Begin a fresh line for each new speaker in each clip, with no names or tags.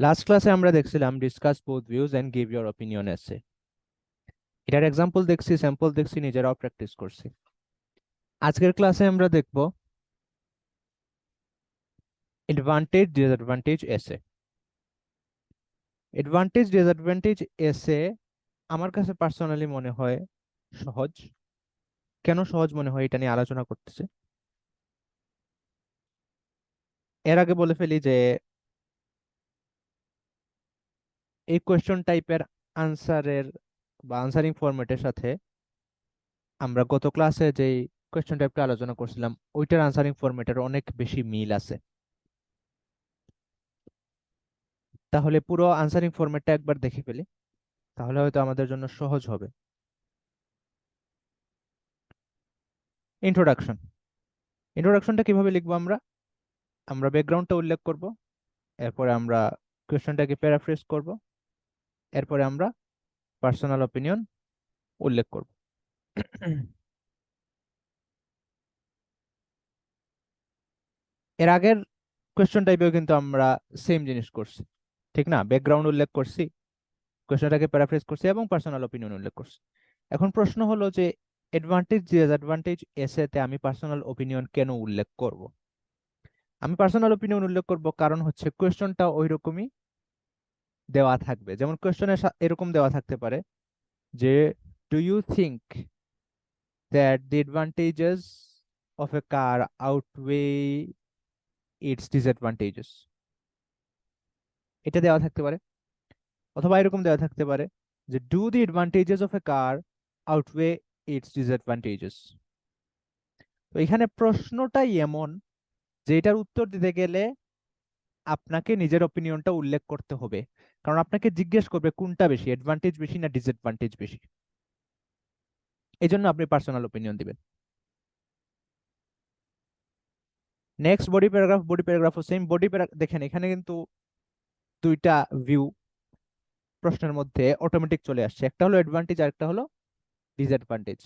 Last ক্লাসে আমরা দেখছিলাম discuss both views and give your opinion essay. এটার এক্সাম্পল দেখছি, স্যাম্পল দেখছি, নিজেরাও প্র্যাকটিস করছি। আজকের ক্লাসে আমরা দেখব অ্যাডভান্টেজ ডিসঅ্যাডভান্টেজ এসে। অ্যাডভান্টেজ ডিসঅ্যাডভান্টেজ এসে আমার কাছে পার্সোনালি মনে হয় সহজ। কেন সহজ মনে হয় এটা নিয়ে আলোচনা করতেছে। এর আগে বলে ফেলি যে এই কোয়েশ্চন টাইপের আনসারের বা আনসারিং ফরম্যাটের সাথে আমরা গত ক্লাসে যেই কোয়েশ্চন টাইপটা আলোচনা করছিলাম ওইটার আনসারিং ফরম্যাটের অনেক বেশি মিল আছে। তাহলে পুরো আনসারিং ফরম্যাটটা একবার দেখে ফেলি, তাহলে হয়তো আমাদের জন্য সহজ হবে। ইন্ট্রোডাকশন। ইন্ট্রোডাকশনটা কিভাবে লিখবো? আমরা আমরা ব্যাকগ্রাউন্ডটা উল্লেখ করব, এরপরে আমরা কোয়েশ্চনটাকে প্যারাফ্রেজ করব, এরপরে আমরা পার্সোনাল অপিনিয়ন উল্লেখ করব। এর আগের কোয়েশ্চন টাইপেও কিন্তু আমরা সেম জিনিস করছি, ঠিক না? ব্যাকগ্রাউন্ড উল্লেখ করছি, কোয়েশ্চনটাকে প্যারাফ্রেজ করছি এবং পার্সোনাল অপিনিয়ন উল্লেখ করছি। এখন প্রশ্ন হলো যে অ্যাডভান্টেজ ডিসঅ্যাডভান্টেজ এসেতে আমি পার্সোনাল অপিনিয়ন কেন উল্লেখ করব? আমি পার্সোনাল অপিনিয়ন উল্লেখ করব কারণ হচ্ছে কোয়েশ্চনটা ওই রকমই দেওয়া থাকবে। যেমন কোয়েশ্চনে এরকম দেওয়া থাকতে পারে যে do you think that the advantages of a car outweigh its disadvantages, এটা দেওয়া থাকতে পারে। অথবা এরকম দেওয়া থাকতে পারে যে do the advantages of a car outweigh its disadvantages. তো এখানে প্রশ্নটাই এমন যে এটার উত্তর দিতে গেলে আপনাকে নিজের অপিনিয়নটা উল্লেখ করতে হবে, কারণ আপনাকে জিজ্ঞেস করবে কোনটা বেশি, অ্যাডভান্টেজ বেশি না ডিসঅ্যাডভান্টেজ বেশি। এই জন্য আপনি পার্সোনাল অপিনিয়ন দিবেন। Next body paragraph. বডি প্যারাগ্রাফও সেম। বডি দেখেন এখানে কিন্তু দুইটা ভিউ প্রশ্নের মধ্যে অটোমেটিক চলে আসছে, একটা হলো অ্যাডভান্টেজ আর একটা হলো ডিসঅ্যাডভান্টেজ।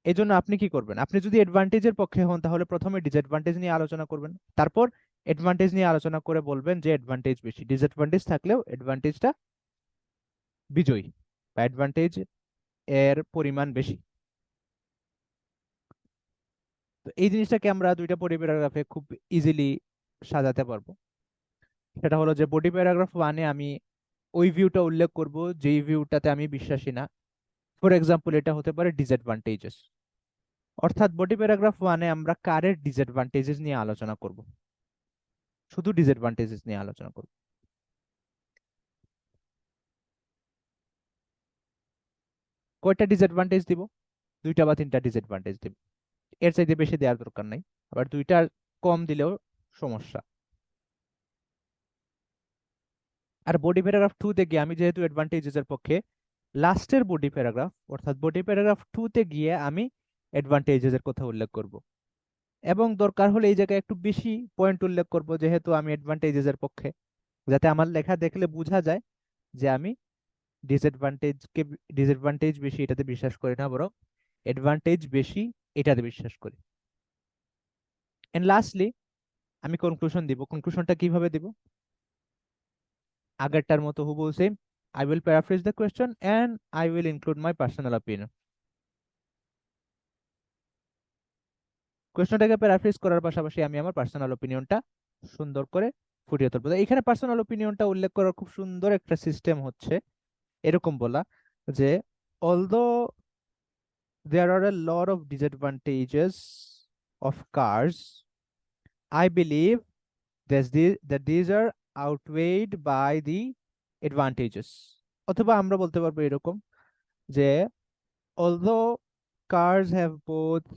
এই জন্য আপনি কি করবেন? আপনি যদি অ্যাডভান্টেজের পক্ষে হন তাহলে প্রথমে ডিসঅ্যাডভান্টেজ নিয়ে আলোচনা করবেন, তারপর অ্যাডভান্টেজ নিয়ে আলোচনা করে বলবেন যে অ্যাডভান্টেজ বেশি। ডিসঅ্যাডভান্টেজ থাকলেও অ্যাডভান্টেজটা বিজয়ী বা অ্যাডভান্টেজ এর পরিমাণ বেশি। তো এই জিনিসটাকে আমরা দুইটা বডি প্যারাগ্রাফে খুব ইজিলি সাজাতে পারবো। সেটা হলো যে বডি প্যারাগ্রাফ ওয়ানে আমি ওই ভিউটা উল্লেখ করব যেই ভিউটাতে আমি বিশ্বাসী না। ফর এক্সাম্পল এটা হতে পারে ডিসঅ্যাডভান্টেজেস, অর্থাৎ বডি প্যারাগ্রাফ ওয়ানে আমরা কারের ডিসঅ্যাডভান্টেজেস নিয়ে আলোচনা করব, শুধু ডিসঅ্যাডভান্টেজেস নিয়ে আলোচনা করব। কয়টা ডিসঅ্যাডভান্টেজ দিব? দুইটা বা তিনটা ডিসঅ্যাডভান্টেজ দিব, এর চাইতে বেশি দেওয়ার দরকার নাই। আবার দুইটার কম দিলেও সমস্যা। আর বডি প্যারাগ্রাফ টু তে গিয়ে আমি যেহেতু অ্যাডভান্টেজেস এর পক্ষে, লাস্টের বডি প্যারাগ্রাফ অর্থাৎ বডি প্যারাগ্রাফ টু তে গিয়ে আমি অ্যাডভান্টেজেস এর কথা উল্লেখ করব, এবং দরকার হলে এই জায়গায় একটু বেশি পয়েন্ট উল্লেখ করব যেহেতু আমি অ্যাডভান্টেজেস এর পক্ষে, যাতে আমার লেখা দেখলে বোঝা যায় যে আমি ডিসঅ্যাডভান্টেজকে ডিসঅ্যাডভান্টেজ বেশি এটাতে বিশ্বাস করি না, বরং অ্যাডভান্টেজ বেশি এটাতে বিশ্বাস করি। এন্ড লাস্টলি আমি কনক্লুশন দিব। কনক্লুশনটা কিভাবে দিব? আগেরটার মতো হুবহু same. I will paraphrase the question and I will include my personal opinion. কোয়েশ্চনটাকে প্যারাফ্রেজ করার পাশাপাশি আমি আমার পার্সোনাল অপিনিয়নটা সুন্দর করে ফুটিয়ে তুলবো। তো এখানে পার্সোনাল অপিনিয়নটা উল্লেখ করার খুব সুন্দর একটা সিস্টেম হচ্ছে এরকম বলা যে although there are a lot of disadvantages of cars, I believe that these are outweighed by the advantages. অথবা আমরা বলতে পারবো এরকম যে although cars have both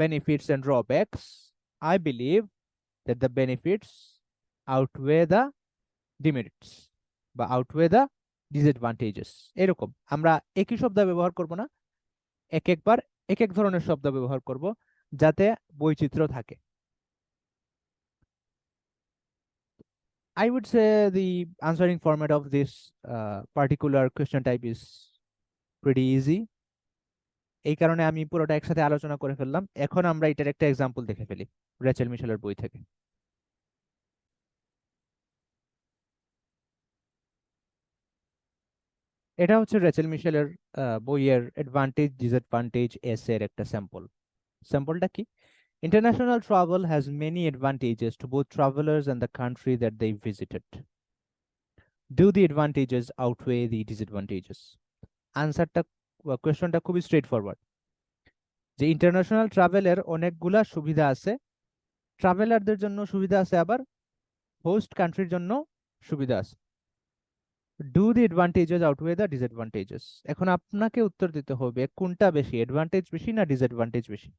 benefits and drawbacks, I believe that the benefits outweigh the demerits বা outweigh the disadvantages। এরকম আমরা একই শব্দ ব্যবহার করব না, এক একবার এক এক ধরনের শব্দ ব্যবহার করব যাতে বৈচিত্র্য থাকে। I would say the answering format of this particular question type is pretty easy. এই কারণে আমি পুরোটা একসাথে আলোচনা করে ফেললাম। এখন আমরা এটার একটা এক্সাম্পল দেখে ফেলি রেচেল মিশেলের বই থেকে। এটা হচ্ছে রেচেল মিশেলের বইয়ের অ্যাডভান্টেজ ডিসঅ্যাডভান্টেজ এর একটা স্যাম্পল। স্যাম্পলটা কি? International travel has many advantages to both travelers and the country that they visited. Do the advantages outweigh the disadvantages? আনসারটা কোয়েশ্চনটা খুবই স্ট্রেট ফরওয়ার্ড, যে ইন্টারন্যাশনাল ট্রাভেলের অনেকগুলা সুবিধা আছে, ট্রাভেলারদের জন্য সুবিধা আছে, আবার হোস্ট কান্ট্রির জন্য সুবিধা আছে। Do the advantages outweigh the disadvantages. এখন আপনাকে উত্তর দিতে হবে কোনটা বেশি, অ্যাডভান্টেজ বেশি না ডিসঅ্যাডভান্টেজ বেশি।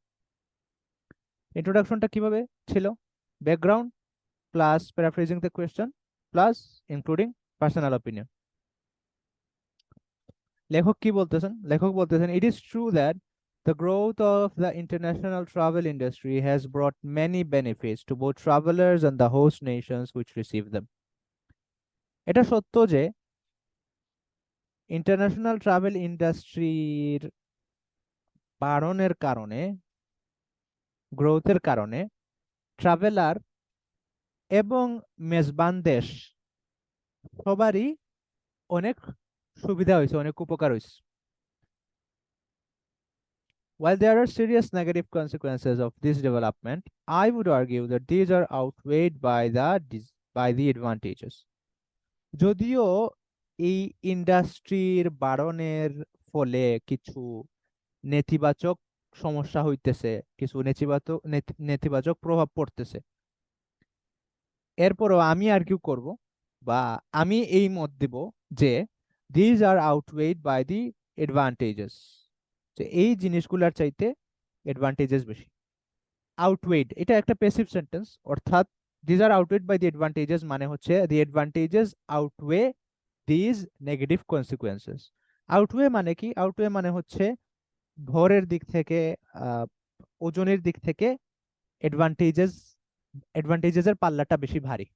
ইন্ট্রোডাকশনটা কিভাবে ছিল? Background plus paraphrasing the question plus including personal opinion. লেখক কি বলতেছেন? লেখক বলতেছেন, it is true that the growth of the international travel industry has brought many benefits to both travelers and the host nations which receive them. এটা সত্য যে international travel ইন্ডাস্ট্রির বাড়নের কারণে, গ্রোথের কারণে ট্রাভেলার এবং মেজবান দেশ সবারই অনেক সুবিধা হয়েছে, অনেক উপকার হয়েছে। While there are serious negative consequences of this development, I would argue that these are outweighed by the advantages. যদিও এই ইন্ডাস্ট্রির বাড়নের ফলে কিছু নেতিবাচক সমস্যা হইতেছে, কিছু নেতিবাচক প্রভাব পড়তেছে, এরপরও আমি আর্কিউ করব বা আমি এই মত দিব যে these are outweighed by the advantages, যে এই জিনিসগুলোর চাইতে অ্যাডভান্টেজেস বেশি। আউটওয়েড এটা একটা প্যাসিভ সেন্টেন্স, অর্থাৎ these are outweighed by the advantages মানে হচ্ছে the advantages outweigh these negative consequences. Outweigh মানে কি? আউটওয়ে মানে হচ্ছে ভরের দিক থেকে, ওজনের দিক থেকে অ্যাডভান্টেজেস এর পাল্লাটা বেশি ভারী,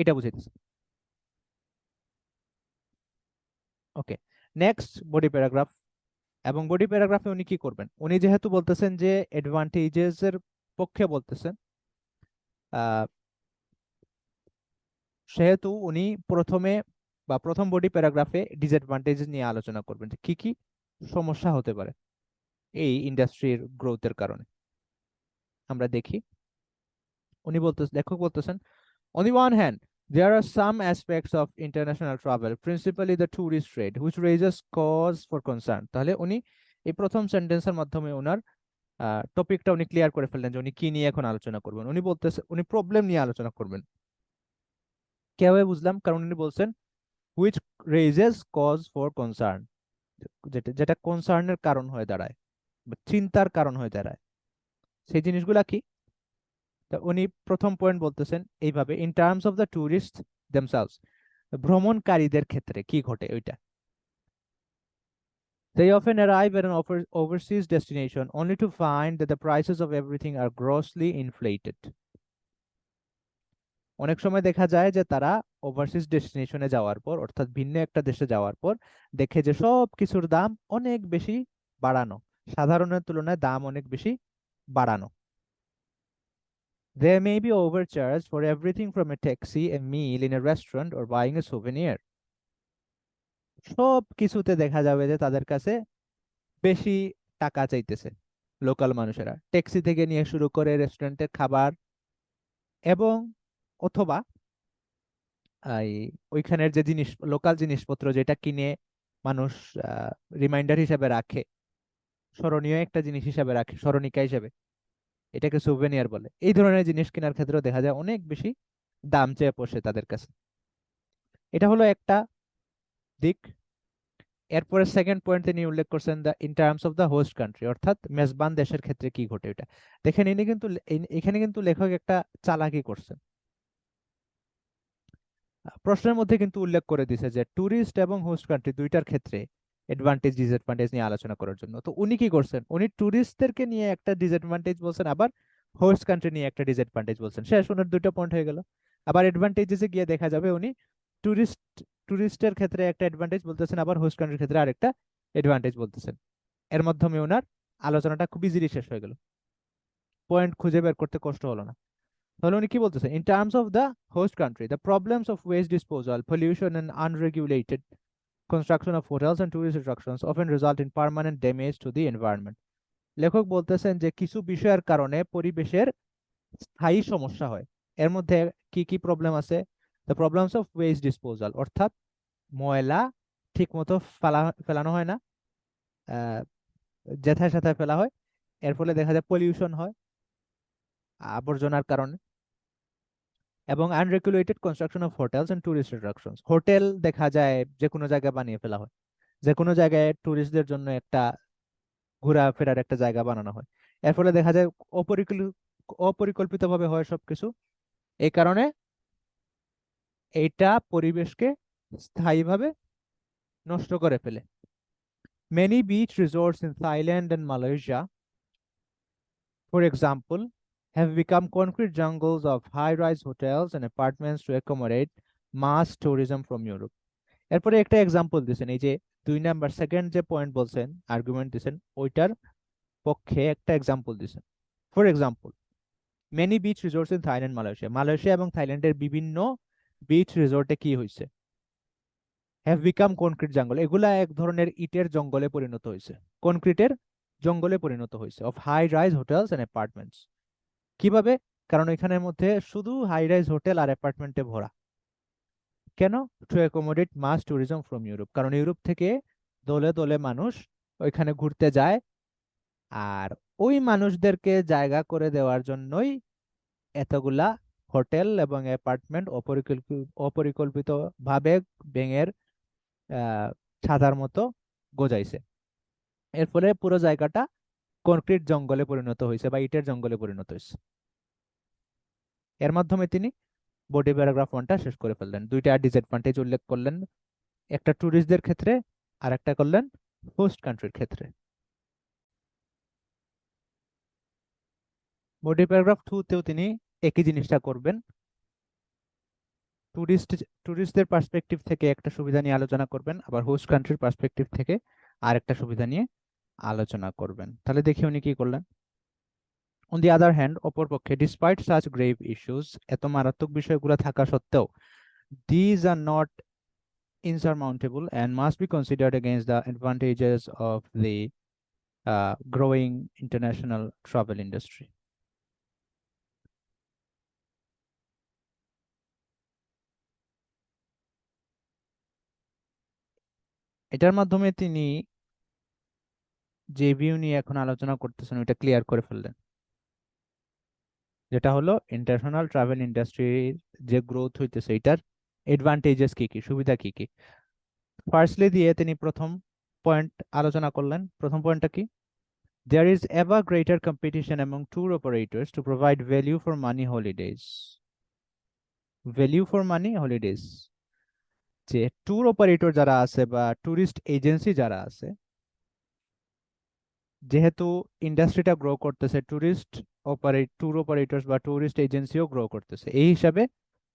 এটা বুঝাইতেছে। ওকে, নেক্সট বডি প্যারাগ্রাফ। এবং বডি প্যারাগ্রাফে উনি কি করবেন? উনি যেহেতু বলতেছেন যে অ্যাডভান্টেজেস এর পক্ষে বলতেছেন, সেহেতু উনি প্রথমে বা প্রথম বডি প্যারাগ্রাফে ডিসঅ্যাডভান্টেজ নিয়ে আলোচনা করবেন, যে কি কি সমস্যা হতে পারে এই ইন্ডাস্ট্রির গ্রোথের কারণে। আমরা দেখি, লেখক বলতেছেন, on the one hand there are some aspects of international travel, principally the tourist trade, which raises cause for concern. তাহলে উনি এই প্রথম সেন্টেন্সের মাধ্যমে ওনার টপিকটা উনি ক্লিয়ার করে ফেললেন যে উনি কি নিয়ে এখন আলোচনা করবেন। উনি প্রবলেম নিয়ে আলোচনা করবেন। কিভাবে বুঝলাম? কারণ উনি বলছেন which raises cause for concern, যেটা যেটা কনসার্নের কারণ হয়ে দাঁড়ায় বা চিন্তার কারণ হয়ে দাঁড়ায়, সেই জিনিসগুলা কি? তা উনি প্রথম পয়েন্ট বলতেছেন এইভাবে, in terms of the tourist themselves, ভ্রমণকারীদের ক্ষেত্রে কি ঘটে ওইটা। They often arrive at an overseas destination only to find that the prices of everything are grossly inflated. অনেক সময় দেখা যায় যে তারা ওভারসিজ ডেস্টিনেশনে যাওয়ার পর, অর্থাৎ ভিন্ন একটা দেশে যাওয়ার পর দেখে যে সব কিছুর দাম অনেক বেশি বাড়ানো, সাধারণের তুলনায় দাম অনেক বেশি বাড়ানো। They may be overcharged for everything from a taxi, a meal in a restaurant, or buying a souvenir. সব কিছুতে দেখা যাবে যে তাদের কাছে বেশি টাকা চাইতেছে লোকাল মানুষেরা, ট্যাক্সি থেকে নিয়ে শুরু করে রেস্টুরেন্টের খাবার, এবং অথবা এই ওইখানের যে জিনিস, লোকাল জিনিসপত্র যেটা কিনে মানুষ রিমাইন্ডার হিসেবে রাখে, স্মরণীয় একটা জিনিস হিসেবে রাখে, স্মরণিকা হিসেবে, এটাকে সুভেনিয়ার বলে। এই ধরনের জিনিস কেনার ক্ষেত্রেও দেখা যায় অনেক বেশি দাম চেয়ে বসে তাদের কাছে। এটা হলো একটা দিক। এরপরে সেকেন্ড পয়েন্ট তিনি উল্লেখ করছেন the in terms of the host country, অর্থাৎ মেজবান দেশের ক্ষেত্রে কি ঘটে এটা দেখেন। ইনি কিন্তু এখানে কিন্তু লেখক একটা চালাকি করছেন। প্রশ্নের মধ্যে কিন্তু উল্লেখ করে দিছে যে ট্যুরিস্ট এবং হোস্ট কান্ট্রি দুইটার ক্ষেত্রে অ্যাডভান্টেজ ডিসঅ্যাডভান্টেজ নিয়ে আলোচনা করার জন্য। তো উনি কি করছেন? উনি ট্যুরিস্টদেরকে নিয়ে একটা ডিসঅ্যাডভান্টেজ বলছেন, আবার হোস্ট কান্ট্রি নিয়ে একটা ডিসঅ্যাডভান্টেজ বলছেন। শেষ, ওনার দুটো পয়েন্ট হয়ে গেল। আবার অ্যাডভান্টেজেসে গিয়ে দেখা যাবে উনি ট্যুরিস্ট ট্যুরিস্টের ক্ষেত্রে একটা অ্যাডভান্টেজ বলতেছেন, আবার হোস্ট কান্ট্রির ক্ষেত্রে আরেকটা অ্যাডভান্টেজ বলতেছেন। এর মাধ্যমে ওনার আলোচনাটা খুব ইজিলি শেষ হয়ে গেল, পয়েন্ট খুঁজে বের করতে কষ্ট হলো না। তাহলে উনি কি বলতেছেন? In terms of the host country, the problems of waste disposal, pollution and unregulated construction of hotels and tourist attractions often result in permanent damage to the environment. লেখক বলতেছেন যে কিছু বিষয়ের কারণে পরিবেশের স্থায়ী সমস্যা হয়। এর মধ্যে কি কি প্রবলেম আছে? The problems of waste disposal, অর্থাৎ ময়লা ঠিকমতো ফেলানো হয় না, যেথায় সেথায় ফেলা হয়। এর ফলে দেখা যায় পলিউশন হয় আবর্জনার কারণে। এবং unregulated construction of hotels and tourist attractions, hotel দেখা যায় যে কোনো জায়গায় বানিয়ে ফেলা হয়, যে কোনো জায়গায় টুরিস্টদের জন্য একটা ঘোরাফেরার একটা জায়গা বানানো হয়। এর ফলে দেখা যায় অপরিকল্পিতভাবে হয় সবকিছু। এই কারণে এইটা পরিবেশকে স্থায়ীভাবে নষ্ট করে ফেলে। Many beach resorts in Thailand and Malaysia, for example, have become concrete jungles of high-rise hotels and apartments to accommodate mass tourism from Europe. এরপরে একটা এক্সাম্পল দিছেন, এই যে 2 নাম্বার সেকেন্ড যে পয়েন্ট বলছেন, আর্গুমেন্ট দিছেন, ওইটার পক্ষে একটা এক্সাম্পল দিছেন। For example, many beach resorts in Thailand, Malaysia এবং থাইল্যান্ডের বিভিন্ন বিচ রিসোর্টে কি হয়েছে? হ্যাভ বিকাম কনক্রিট জঙ্গল, এগুলা এক ধরনের ইটের জঙ্গলে পরিণত হয়েছে, কনক্রিটের জঙ্গলে পরিণত হয়েছে। Of high rise hotels and apartments, কিভাবে? কারণ এখানের মধ্যে শুধু হাই রাইজ হোটেল আর অ্যাপার্টমেন্টে ভরা। কেন? To accommodate mass tourism from Europe, কারণ ইউরোপ থেকে দলে দলে মানুষ ওইখানে ঘুরতে যায়, আর ওই মানুষদেরকে জায়গা করে দেওয়ার জন্যই এতগুলা হোটেল এবং অ্যাপার্টমেন্ট অপরিকল্পিত ভাবে ব্যাঙের ছাতার মতো গজাইছে। এর ফলে পুরো জায়গাটা কনক্রিট জঙ্গলে পরিণত হয়েছে বা ইটের জঙ্গলে পরিণত হয়েছে। এর মাধ্যমে তিনি বডি প্যারাগ্রাফ 1টা শেষ করে ফেললেন। দুইটা ডিসঅ্যাডভান্টেজ উল্লেখ করলেন, একটা ট্যুরিস্টদের ক্ষেত্রে আর একটা করলেন হোস্ট কান্ট্রির ক্ষেত্রে। বডি প্যারাগ্রাফ 2তেও তিনি একই জিনিসটা করবেন। ট্যুরিস্টদের পার্সপেক্টিভ থেকে একটা সুবিধা নিয়ে আলোচনা করবেন, আবার হোস্ট কান্ট্রির পার্সপেক্টিভ থেকে আর একটা সুবিধা নিয়ে আলোচনা করবেন। তাহলে দেখি উনি কি করলেন। অন দি আদার হ্যান্ড, অপরপক্ষে, ডিসপাইট সাচ গ্রেভ ইস্যুস, এত মারাত্মক বিষয়গুলো থাকা সত্ত্বেও, these are not insurmountable and must be considered against the advantages of the growing international travel industry. এটার মাধ্যমে তিনি যে ভিউ নিয়ে এখন আলোচনা করতেছেন ওইটা ক্লিয়ার করে ফেললেন, যেটা হলো ইন্টারন্যাশনাল ট্রাভেল ইন্ডাস্ট্রির যে গ্রোথ হইতেছে এটার অ্যাডভান্টেজেস কি কি, সুবিধা কি কি। ফার্স্টলি দিয়ে তিনি প্রথম পয়েন্ট আলোচনা করলেন। প্রথম পয়েন্টটা কি? There is ever greater competition among tour operators to provide value for money holidays. Value for money holidays, যে ট্যুর অপারেটর যারা আছে বা ট্যুরিস্ট এজেন্সি যারা আছে, যেহেতু ইন্ডাস্ট্রিটা গ্রো করতেছে, ট্যুর অপারেটরস বা ট্যুরিস্ট এজেন্সিও গ্রো করতেছে, এই হিসাবে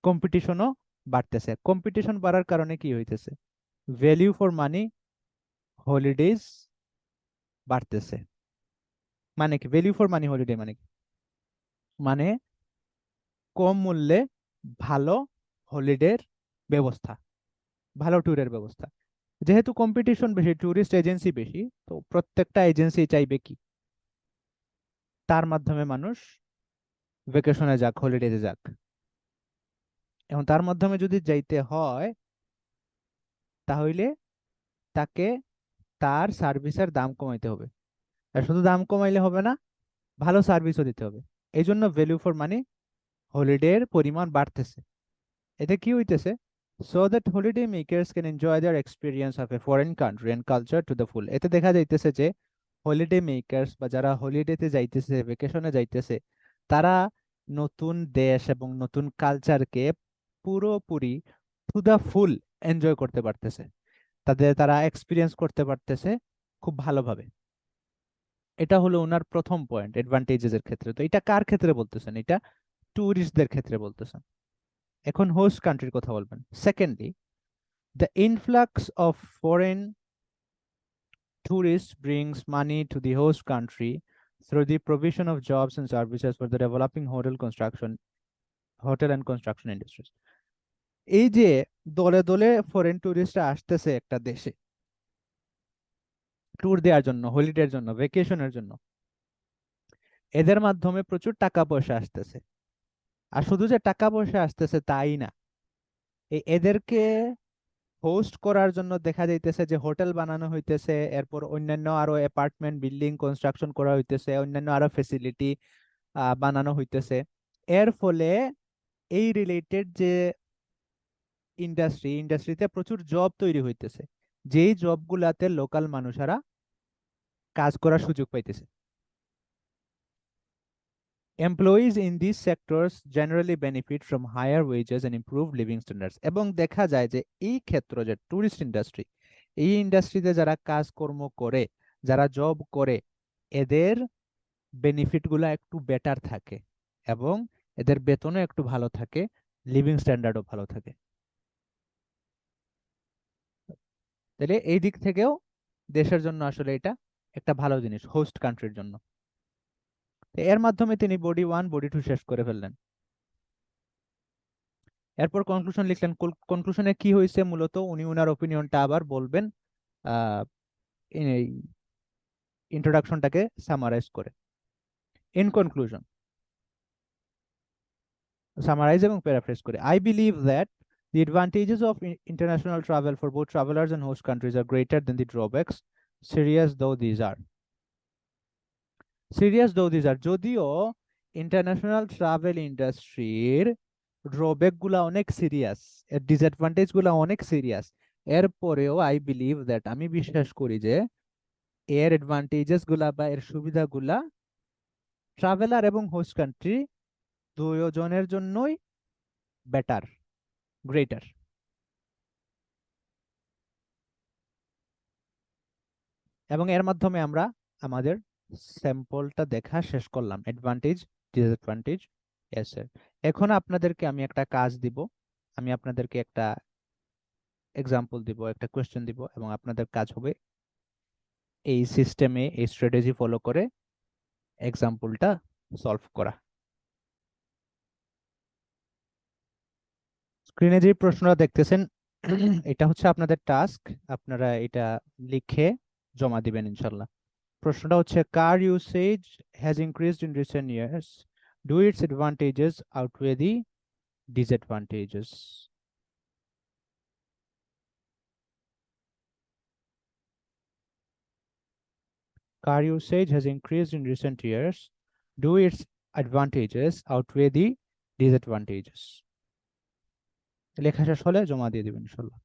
কম্পিটিশনও বাড়তেছে। কম্পিটিশন বাড়ার কারণে কি হইতেছে? ভ্যালিউ ফর মানি হলিডেজ বাড়তেছে। মানে কি ভ্যালিউ ফর মানি হলিডে? মানে কি? মানে কম মূল্যে ভালো হলিডের ব্যবস্থা, ভালো ট্যুরের ব্যবস্থা। যেহেতু কম্পিটিশন বেশি, ট্যুরিস্ট এজেন্সি বেশি, তো প্রত্যেকটা এজেন্সি চাইবে কি তার মাধ্যমে মানুষ ভ্যাকেশনে যাক, হলিডেতে যাক। এবং তার মাধ্যমে যদি যাইতে হয় তাহলে তাকে তার সার্ভিসের দাম কমাইতে হবে। আর শুধু দাম কমাইলে হবে না, ভালো সার্ভিসও দিতে হবে। এই জন্য ভ্যালু ফর মানি হলিডের পরিমাণ বাড়তেছে। এতে কি হইতেছে? so that holiday makers can enjoy their experience of a foreign country and culture to the full. এতে দেখা যাইতেছে যে হলিডে মেকার্স বা যারা হলিডেতে যাইতেছে, ভ্যাকেশনে যাইতেছে, তারা নতুন দেশ এবং নতুন কালচারকে পুরোপুরি টু দা ফুল এনজয় করতে পারতেছে, তারা এক্সপিরিয়েন্স করতে পারতেছে খুব ভালোভাবে। এটা হলো ওনার প্রথম পয়েন্ট অ্যাডভান্টেজেস এর ক্ষেত্রে। তো এটা কার ক্ষেত্রে বলতেছেন? এটা ট্যুরিস্টদের ক্ষেত্রে বলতেছেন। এখন হোস্ট কান্ট্রির কথা বলবেন। Secondly, the influx of foreign tourists brings money to the host country through the provision of jobs and services for the developing hotel and construction industries. এই যে দলে দলে ফরেন টুরিস্টরা আসতেছে একটা দেশে ট্যুর দেওয়ার জন্য, হলিডের জন্য, ভেকেশনের জন্য, এদের মাধ্যমে প্রচুর টাকা পয়সা আসতেছে। আর শুধু যে টাকা পয়সা আসতেছে তাই না, এদেরকে হোস্ট করার জন্য দেখা যাইতেছে যে হোটেল বানানো হইতেছে, এরপর অন্যান্য আরো অ্যাপার্টমেন্ট বিল্ডিং কনস্ট্রাকশন করা হইতেছে, অন্যান্য আরো ফেসিলিটি বানানো হইতেছে। এর ফলে এই রিলেটেড যে ইন্ডাস্ট্রিতে প্রচুর জব তৈরি হইতেছে, যেই জবগুলাতে লোকাল মানুষেরা কাজ করার সুযোগ পাইতেছে। Employees in these sectors generally benefit from higher wages and improved living standards. এবং দেখা যায় যে এই ক্ষেত্র যে ট্যুরিস্ট ইন্ডাস্ট্রি, এই ইন্ডাস্ট্রিতে যারা কাজকর্ম করে, যারা জব করে, এদের বেনিফিট গুলা একটু বেটার থাকে এবং এদের বেতনও একটু ভালো থাকে, লিভিং স্ট্যান্ডার্ডও ভালো থাকে। তাহলে এই দিক থেকেও দেশের জন্য আসলে এটা একটা ভালো জিনিস হোস্ট কান্ট্রির জন্য। এর মাধ্যমে তিনি বডি 1 বডি 2 শেষ করে ফেললেন। এরপর কনক্লুশন লিখলেন। কনক্লুশনে কি হয়েছে, মূলত উনি উনার ওপিনিয়নটা আবার বলবেন এই ইন্ট্রোডাকশনটাকে সামারাইজ করে। ইন কনক্লুশন, সামারাইজ এবং প্যারাফ্রেজ করে, I believe that the advantages of international travel for both travelers and host countries are greater than the drawbacks, serious though these are. যদিও ইন্টারন্যাশনাল ট্রাভেল ইন্ডাস্ট্রির ড্রব্যাক গুলা অনেক serious, এর disadvantage গুলা অনেক serious, এরপরেও আই বিলিভ দ্যাট, আমি বিশ্বাস করি যে এর অ্যাডভান্টেজেস গুলা বা এর সুবিধাগুলা ট্রাভেলার এবং হোস্ট কান্ট্রি দুজনের জন্যই বেটার, গ্রেটার। এবং এর মাধ্যমে আমরা আমাদের স্যাম্পলটা দেখা শেষ করলাম, অ্যাডভান্টেজ, ডিসঅ্যাডভান্টেজ। S sir. এখন আপনাদেরকে আমি একটা কাজ দিব, আমি আপনাদেরকে একটা এক্সাম্পল দিব, একটা কোয়েশ্চেন দিব, এবং আপনাদের কাজ হবে এই সিস্টেমে, এই স্ট্র্যাটেজি ফলো করে এক্সাম্পলটা সলভ করা। স্ক্রিনে যে প্রশ্নটা দেখতেছেন এটা হচ্ছে আপনাদের টাস্ক, আপনারা এটা লিখে জমা দিবেন ইনশাল্লাহ। প্রশ্নটা হচ্ছে, car usage has increased in recent years, do its advantages outweigh the disadvantages? Car usage has increased in recent years. Do its advantages outweigh the disadvantages? লেখা শেষ হলে জমা দিয়ে দিবেন ইনশাল্লাহ।